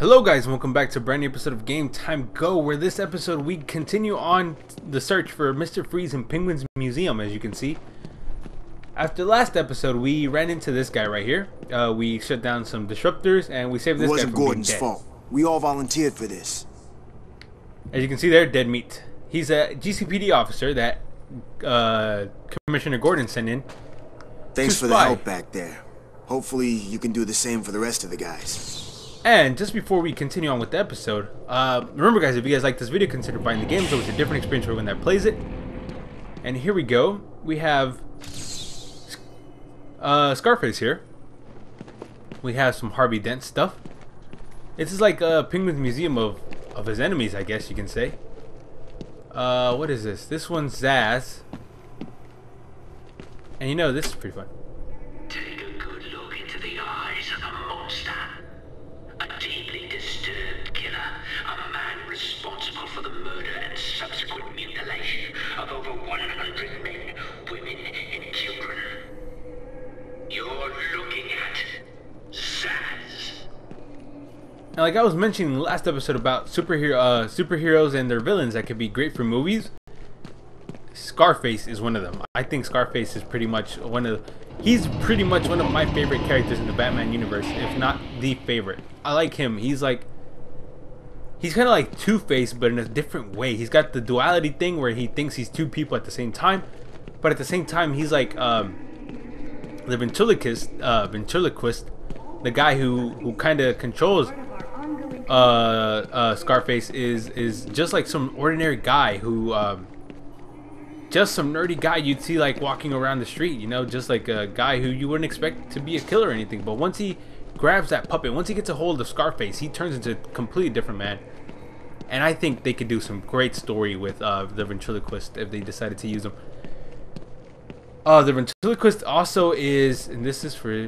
Hello guys, and welcome back to a brand new episode of Game Time Go, where this episode we continue on the search for MR.Freeze in Penguin's Museum. As you can see, after last episode we ran into this guy right here. We shut down some disruptors and we saved this guy from Gordon's being dead. fault. We all volunteered for this. As you can see there, dead meat. He's a GCPD officer that Commissioner Gordon sent in. Thanks for the help back there. Hopefully you can do the same for the rest of the guys. And just before we continue on with the episode, remember guys, if you guys like this video, consider buying the game so it's a different experience for everyone that plays it. And here we go. We have Scarface here. We have some Harvey Dent stuff. This is like Penguin's Museum of his enemies, I guess you can say. What is this? This one's Zaz. And you know, this is pretty fun. Take a good look into the eyes of the monster. A deeply disturbed killer, a man responsible for the murder and subsequent mutilation of over 100 men, women, and children. You're looking at Zaz. And like I was mentioning in the last episode about superheroes and their villains that could be great for movies, Scarface is one of them. I think Scarface is pretty much he's pretty much one of my favorite characters in the Batman universe, if not the favorite. I like him. He's kind of like Two-Face, but in a different way. He's got the duality thing where he thinks he's two people at the same time, but at the same time he's like the ventriloquist, the guy who kind of controls Scarface is just like some ordinary guy who just some nerdy guy you'd see like walking around the street, you know, just like a guy who you wouldn't expect to be a killer or anything. But once he grabs that puppet, once he gets a hold of Scarface, he turns into a completely different man. And I think they could do some great story with the ventriloquist if they decided to use him. The ventriloquist also is, and this is for... A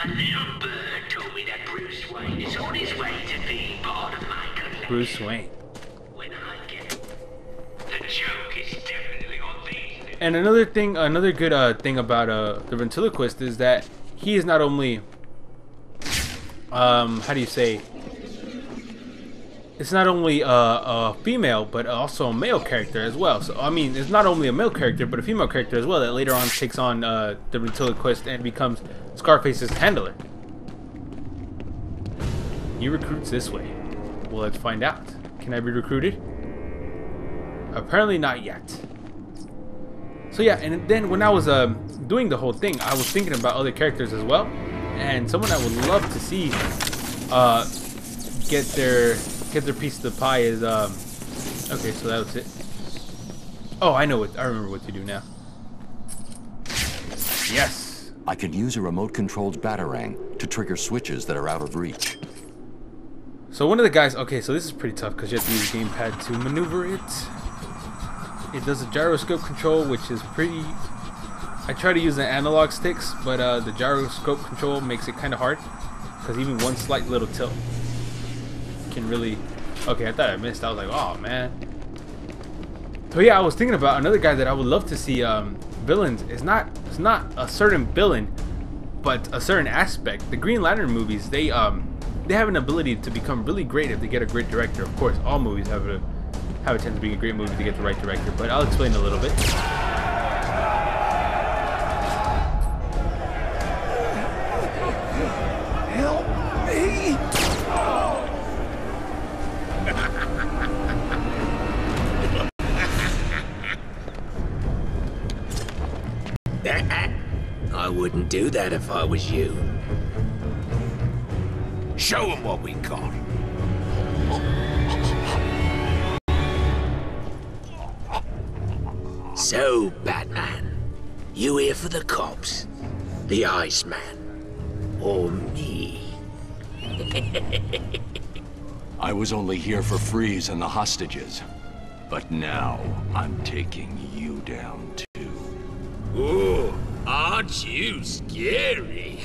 little bird told me that Bruce Wayne is on his way to being part of my collection. Bruce Wayne. When I get it. The joke is definitely on these. And another good thing about the ventriloquist is that he is not only how do you say, it's not only a female but also a male character as well. So I mean, it's not only a male character but a female character as well that later on takes on the ventriloquist and becomes Scarface's handler. He recruits this way. Well, let's find out. Can I be recruited? Apparently not yet. So yeah, and then when I was doing the whole thing, I was thinking about other characters as well, and someone I would love to see get their piece of the pie is okay, so that was it. Oh, I remember what to do now. Yes, I could use a remote-controlled batarang to trigger switches that are out of reach. so one of the guys, okay, so this is pretty tough because you have to use a gamepad to maneuver it. It does a gyroscope control, which is pretty... I try to use the analog sticks, but the gyroscope control makes it kind of hard, because even one slight little tilt can really... Okay, I thought I missed. I was like, oh man. So yeah, I was thinking about another guy that I would love to see villains. It's not a certain villain, but a certain aspect. The Green Lantern movies, they have an ability to become really great if they get a great director. Of course, all movies have a chance of being a great movie to get the right director, but I'll explain a little bit. Help me! I wouldn't do that if I was you. Show him what we got. So, Batman, you here for the cops, the Iceman, or me? I was only here for Freeze and the hostages, but now I'm taking you down too. Oh, aren't you scary?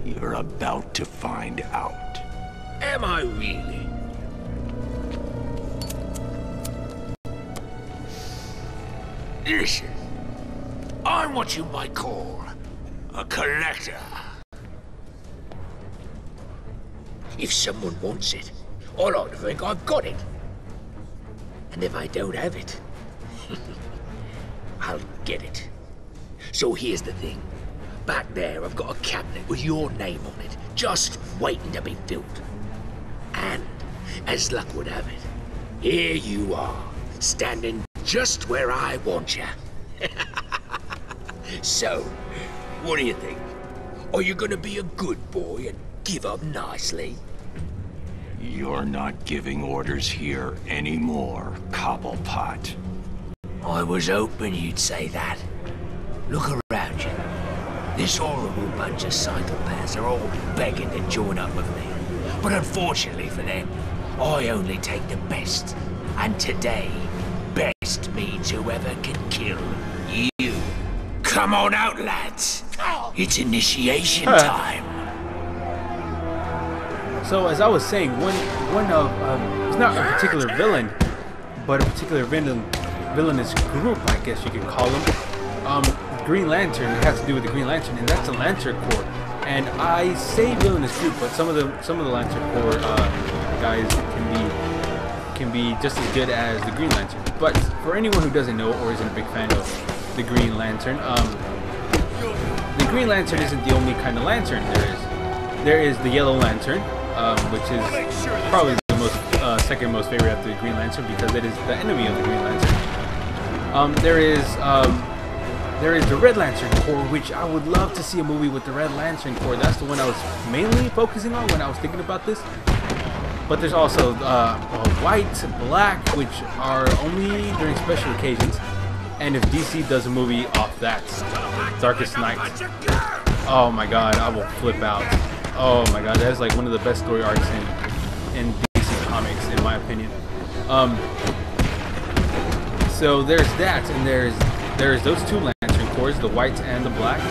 You're about to find out. Am I really? Listen, I'm what you might call a collector. If someone wants it, I like to think I've got it. And if I don't have it, I'll get it. So here's the thing. Back there, I've got a cabinet with your name on it, just waiting to be filled. And, as luck would have it, here you are, standing just where I want you. So, what do you think? Are you gonna be a good boy and give up nicely? You're not giving orders here anymore, Cobblepot. I was hoping you'd say that. Look around you. This horrible bunch of psychopaths are all begging to join up with me. But unfortunately for them, I only take the best. And today, best means whoever can kill you. Come on out, lads. It's initiation time. So as I was saying, one of it's not a particular villain, but a particular villainous group, I guess you could call them. Green Lantern. It has to do with the Green Lantern, and that's the Lantern Corps. And I say villainous group, but some of the Lantern Corps guys can be just as good as the Green Lantern. But for anyone who doesn't know or isn't a big fan of the Green Lantern, the Green Lantern isn't the only kind of lantern there is. There is the Yellow Lantern, which is probably the most second most favorite after the Green Lantern because it is the enemy of the Green Lantern. There is the Red Lantern Corps, which I would love to see a movie with the Red Lantern Corps. That's the one I was mainly focusing on when I was thinking about this. But there's also white, black, which are only during special occasions. And if DC does a movie off that, Darkest Night, oh my god, I will flip out. Oh my god, that's like one of the best story arcs in DC Comics, in my opinion. So there's that, and there's those two Lantern Corps, the white and the black.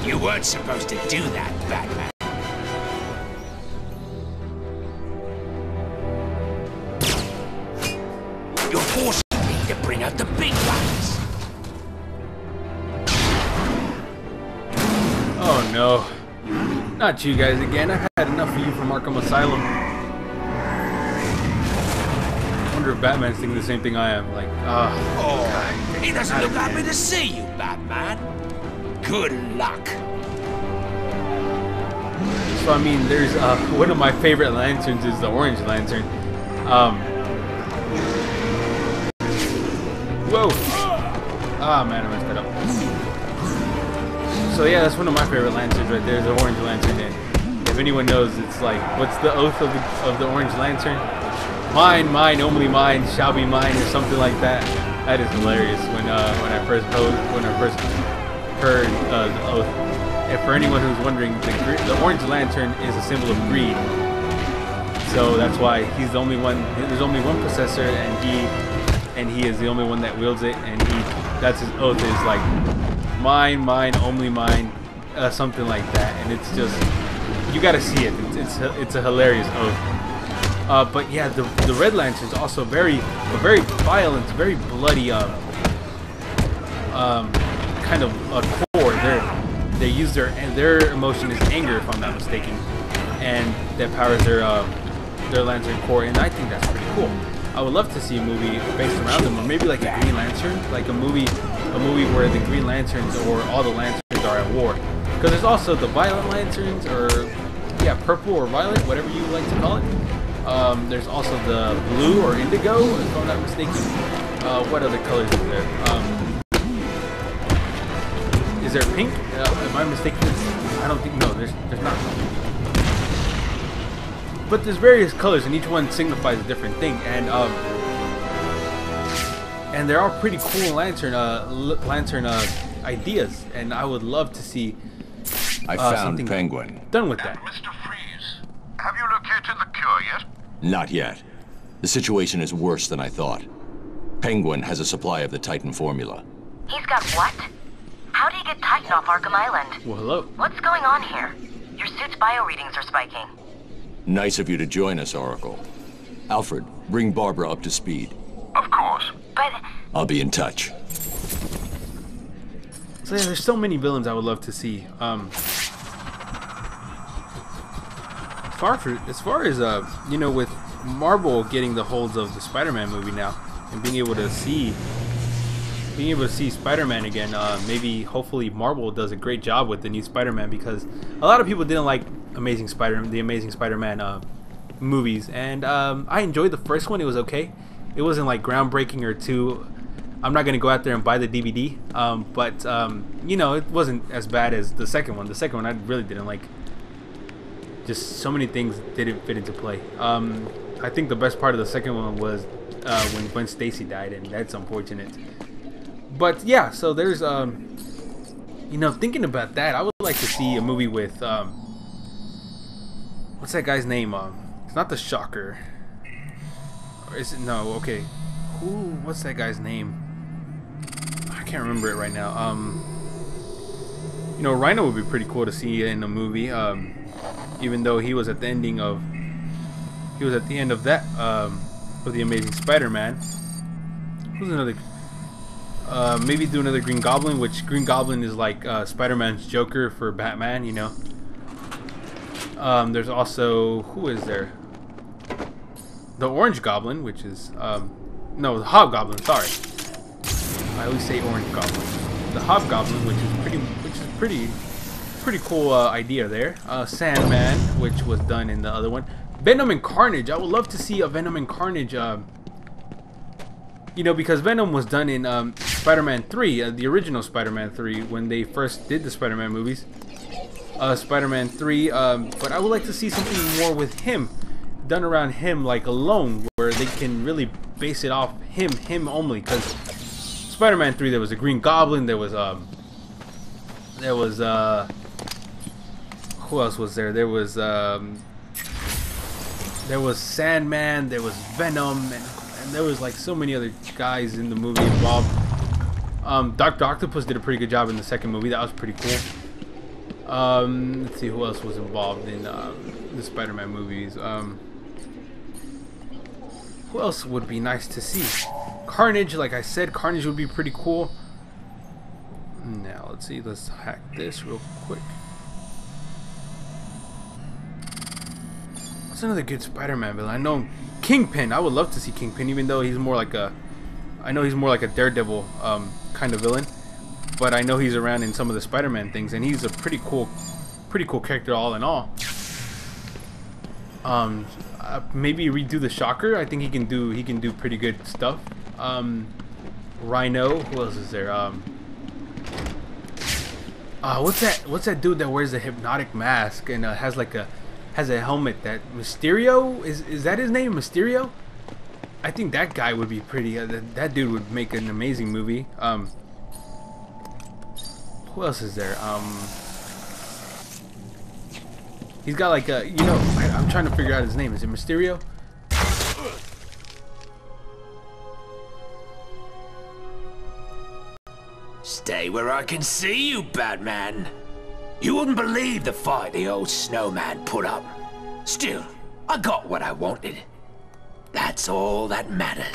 You weren't supposed to do that, Batman. You're forcing me to bring out the big guns. Oh no. Not you guys again. I've had enough of you from Arkham Asylum. I wonder if Batman's thinking the same thing I am. Like, oh, he doesn't look happy to see you, Batman. Good luck. So I mean, there's one of my favorite lanterns is the Orange Lantern. Whoa! Ah man, I messed that up. So yeah, that's one of my favorite lanterns right there, the Orange Lantern. And if anyone knows, it's like, what's the oath of the Orange Lantern? Mine, mine, only mine, shall be mine, or something like that. That is hilarious. When I first heard the oath. And for anyone who's wondering, the Orange Lantern is a symbol of greed. So that's why he's the only one. There's only one possessor, and he is the only one that wields it. And that's his oath, is like mine, mine, only mine, something like that. And it's just, you gotta see it. It's a hilarious oath. But yeah, the Red Lantern is also very violent, very bloody. Kind of a core. They use their emotion is anger, if I'm not mistaken, and that powers their Lantern Corps, and I think that's pretty cool. I would love to see a movie based around them, or maybe like a Green Lantern, like a movie where the Green Lanterns or all the Lanterns are at war. Because there's also the Violet Lanterns, or yeah, purple or violet, whatever you like to call it. There's also the blue or indigo, if I'm not mistaken. What other colors is there? Is there pink? Am I mistaken? I don't think, no, there's not. But there's various colors, and each one signifies a different thing, and there are pretty cool lantern ideas, and I would love to see I found Penguin. Done with that. Mr. Freeze, have you located the cure yet? Not yet. The situation is worse than I thought. Penguin has a supply of the Titan formula. He's got what? How do you get Titan off Arkham Island? Well, hello. What's going on here? Your suit's bio readings are spiking. Nice of you to join us, Oracle. Alfred, bring Barbara up to speed. Of course. But... I'll be in touch. So yeah, there's so many villains I would love to see. as far as you know, with Marvel getting the holds of the Spider-Man movie now and being able to see Spider-Man again, maybe hopefully Marvel does a great job with the new Spider-Man, because a lot of people didn't like the Amazing Spider-Man movies, and I enjoyed the first one. It was okay. It wasn't like groundbreaking or too. I'm not gonna go out there and buy the DVD, but you know, it wasn't as bad as the second one. The second one I really didn't like. Just so many things didn't fit into play. I think the best part of the second one was when Gwen Stacy died, and that's unfortunate. But yeah, so there's you know, thinking about that, I would like to see a movie with what's that guy's name? It's not the Shocker. Or is it? No. Okay. What's that guy's name? I can't remember it right now. You know, Rhino would be pretty cool to see in a movie. Even though he was at the ending of, that of the Amazing Spider-Man. Who's another? Maybe do another Green Goblin, which Green Goblin is like Spider-Man's Joker for Batman, you know. There's also, who is there? The Orange Goblin, which is no, the Hobgoblin. Sorry, I always say Orange Goblin. The Hobgoblin, which is pretty cool idea there. Sandman, which was done in the other one. Venom and Carnage. I would love to see a Venom and Carnage. You know, because Venom was done in Spider-Man 3, the original Spider-Man 3, when they first did the Spider-Man movies. Spider-Man 3, but I would like to see something more with him, done around him, like alone, where they can really base it off him only. Because Spider-Man 3, there was a Green Goblin, there was who else was there? There was Sandman, there was Venom, and there was like so many other guys in the movie involved. Dr. Octopus did a pretty good job in the second movie. That was pretty cool. Let's see who else was involved in the Spider-Man movies. Who else would be nice to see? Carnage, like I said, Carnage would be pretty cool. Now let's see. Let's hack this real quick. What's another good Spider-Man villain? I know Kingpin. I would love to see Kingpin, even though he's more like a, I know he's more like a Daredevil kind of villain, but I know he's around in some of the Spider-Man things, and he's a pretty cool character all in all. Maybe redo the Shocker. I think he can do pretty good stuff. Rhino. Who else is there? What's that dude that wears a hypnotic mask and has a helmet? That Mysterio, is that his name? Mysterio? I think that guy would be pretty. That dude would make an amazing movie. Who else is there? He's got like a, you know, I'm trying to figure out his name. Is it Mysterio? Stay where I can see you, Batman. You wouldn't believe the fight the old snowman put up. Still, I got what I wanted. That's all that matters.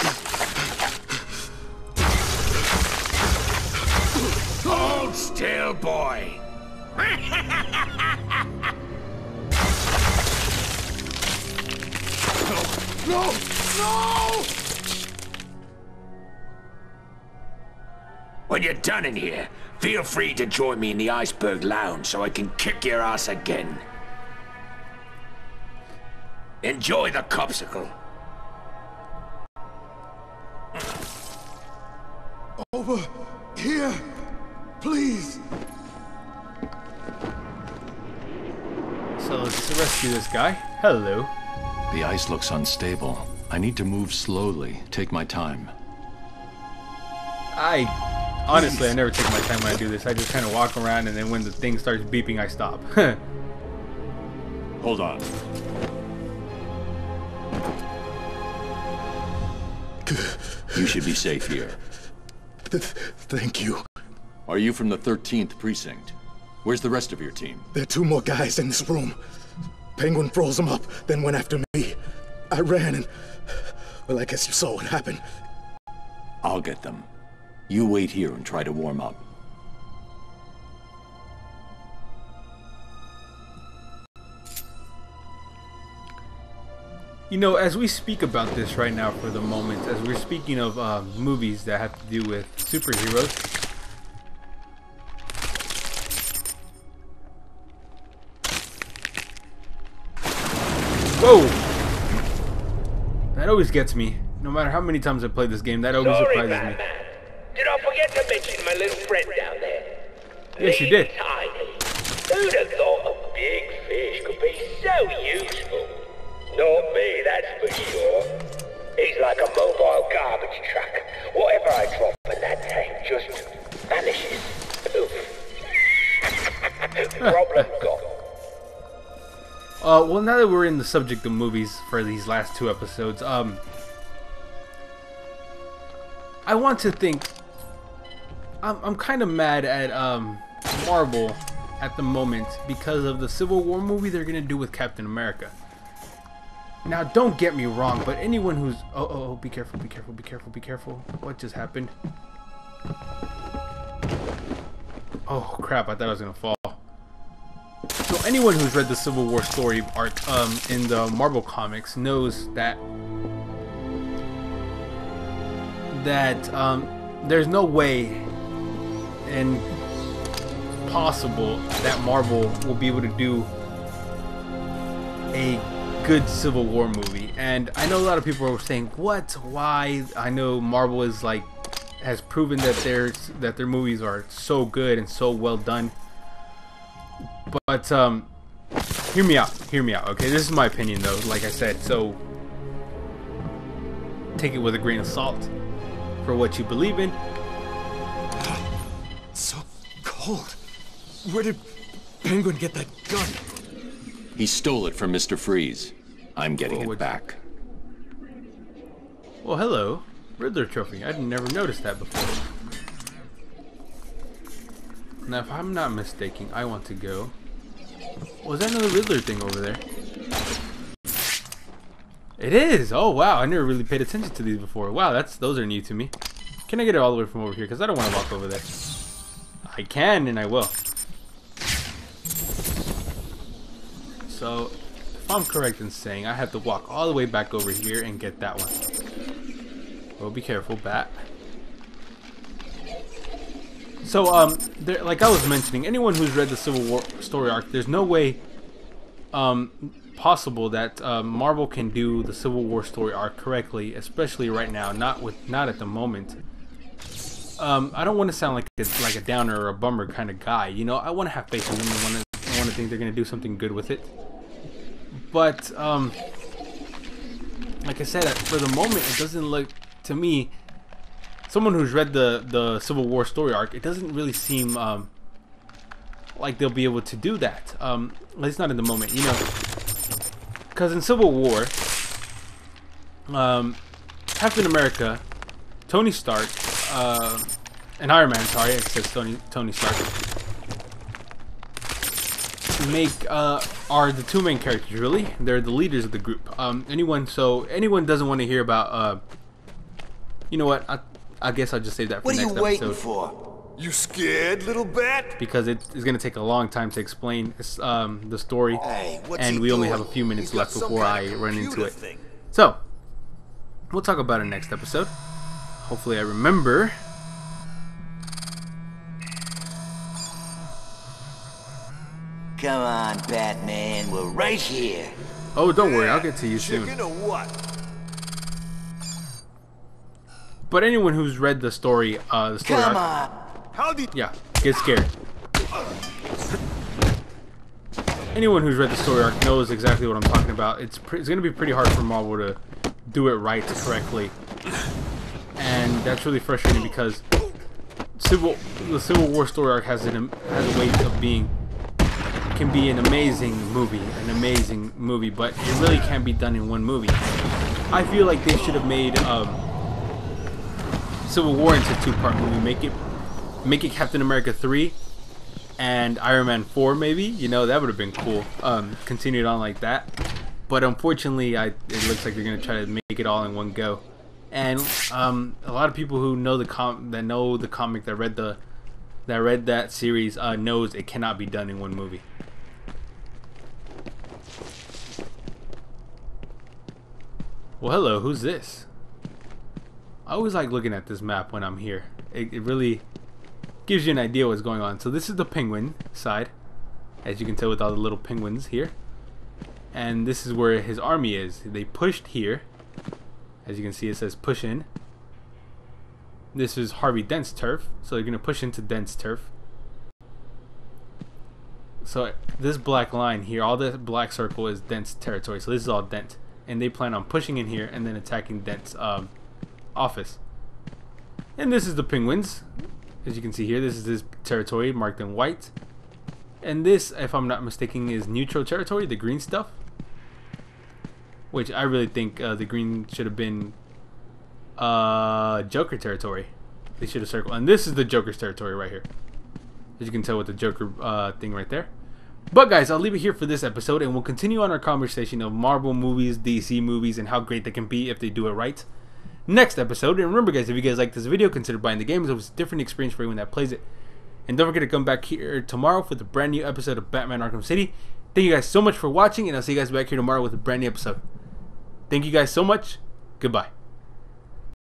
Hold still, boy. No! No! When you're done in here, feel free to join me in the Iceberg Lounge so I can kick your ass again. Enjoy the Copsicle. Over here, please. So let's rescue this guy. Hello. The ice looks unstable. I need to move slowly. Take my time. Honestly, I never take my time when I do this. I just kind of walk around, and then when the thing starts beeping, I stop. Hold on. You should be safe here. Thank you. Are you from the 13th precinct? Where's the rest of your team? There are two more guys in this room. Penguin froze them up, then went after me. I ran and... well, I guess you saw what happened. I'll get them. You wait here and try to warm up. You know, as we speak about this right now for the moment, as we're speaking of movies that have to do with superheroes, whoa! That always gets me. No matter how many times I play this game, that always surprises me. Did I forget to mention my little friend down there? Yes, you did. Tiny. Who'd have thought a big fish could be so useful? Not me, that's for sure. He's like a mobile garbage truck. Whatever I drop in that tank just vanishes. Poof. Problem gone. Well, now that we're in the subject of movies for these last 2 episodes, I want to think. I'm kind of mad at Marvel at the moment because of the Civil War movie they're gonna do with Captain America. Now, don't get me wrong, but anyone who's oh, be careful, be careful, be careful, be careful. What just happened? Oh crap! I thought I was gonna fall. So anyone who's read the Civil War story arc in the Marvel comics knows that there's no way and possible that Marvel will be able to do a good Civil War movie. And I know a lot of people are saying, what? Why? I know Marvel is has proven that their movies are so good and so well done. But hear me out, okay? This is my opinion though, like I said, so take it with a grain of salt for what you believe in. It's so cold. Where did Penguin get that gun? He stole it from Mr.Freeze. I'm getting it back. Well, hello. Riddler trophy. I'd never noticed that before. Now, if I'm not mistaken, I want to go... Was that another Riddler thing over there? It is! Oh, wow. I never really paid attention to these before. Wow, those are new to me. Can I get it all the way from over here? Because I don't want to walk over there. I can, and I will. So, if I'm correct in saying, I have to walk all the way back over here and get that one. Oh, be careful, bat. So, like I was mentioning, anyone who's read the Civil War story arc, there's no way possible that Marvel can do the Civil War story arc correctly, especially right now. Not at the moment. I don't want to sound like a downer or a bummer kind of guy. You know, I want to have faith in them. I want to think they're gonna do something good with it. But like I said, for the moment, it doesn't look to me. Someone who's read the Civil War story arc, it doesn't really seem like they'll be able to do that. At least not in the moment, you know. Because in Civil War, Captain America, Tony Stark, and Iron Man, sorry, it says Tony Stark, are the 2 main characters, really. They're the leaders of the group. Anyone doesn't want to hear about, you know what, I guess I'll just save that for next episode. What are you waiting for? You scared, little bat? Because it's going to take a long time to explain the story, and we only have a few minutes left before I run into it. So, we'll talk about it next episode. Hopefully I remember. Come on, Batman, we're right here. Oh, don't worry, I'll get to you soon. Chicken or what? But anyone who's read the story arc, yeah, get scared. Anyone who's read the story arc knows exactly what I'm talking about. It's going to be pretty hard for Marvel to do it right correctly, and that's really frustrating because the Civil War story arc has a way of being. Can be an amazing movie, but it really can't be done in one movie. I feel like they should have made Civil War into a 2-part movie. Make it Captain America 3 and Iron Man 4, maybe. You know, that would have been cool. Continued on like that, but unfortunately, it looks like they're gonna try to make it all in one go. And a lot of people who know the comic that read that series knows it cannot be done in one movie. Well, hello, who's this? I always like looking at this map when I'm here. It really gives you an idea what's going on. So this is the penguin side, as you can tell with all the little penguins here. And this is where his army is. They pushed here. As you can see, it says push in. This is Harvey Dent's turf, so they're going to push into Dent's turf. So this black line here, all this black circle is Dent's territory. So this is all Dent. And they plan on pushing in here and then attacking Dent's office. And this is the penguins. As you can see here, this is his territory marked in white. And this, if I'm not mistaken, is neutral territory, the green stuff. Which I really think the green should have been Joker territory. They should have circled. And this is the Joker's territory right here. As you can tell with the Joker thing right there. But guys, I'll leave it here for this episode, and we'll continue on our conversation of Marvel movies, DC movies, and how great they can be if they do it right next episode. And remember guys, if you guys like this video, consider buying the game. It was a different experience for everyone that plays it. And don't forget to come back here tomorrow for the brand new episode of Batman Arkham City. Thank you guys so much for watching, and I'll see you guys back here tomorrow with a brand new episode. Thank you guys so much. Goodbye.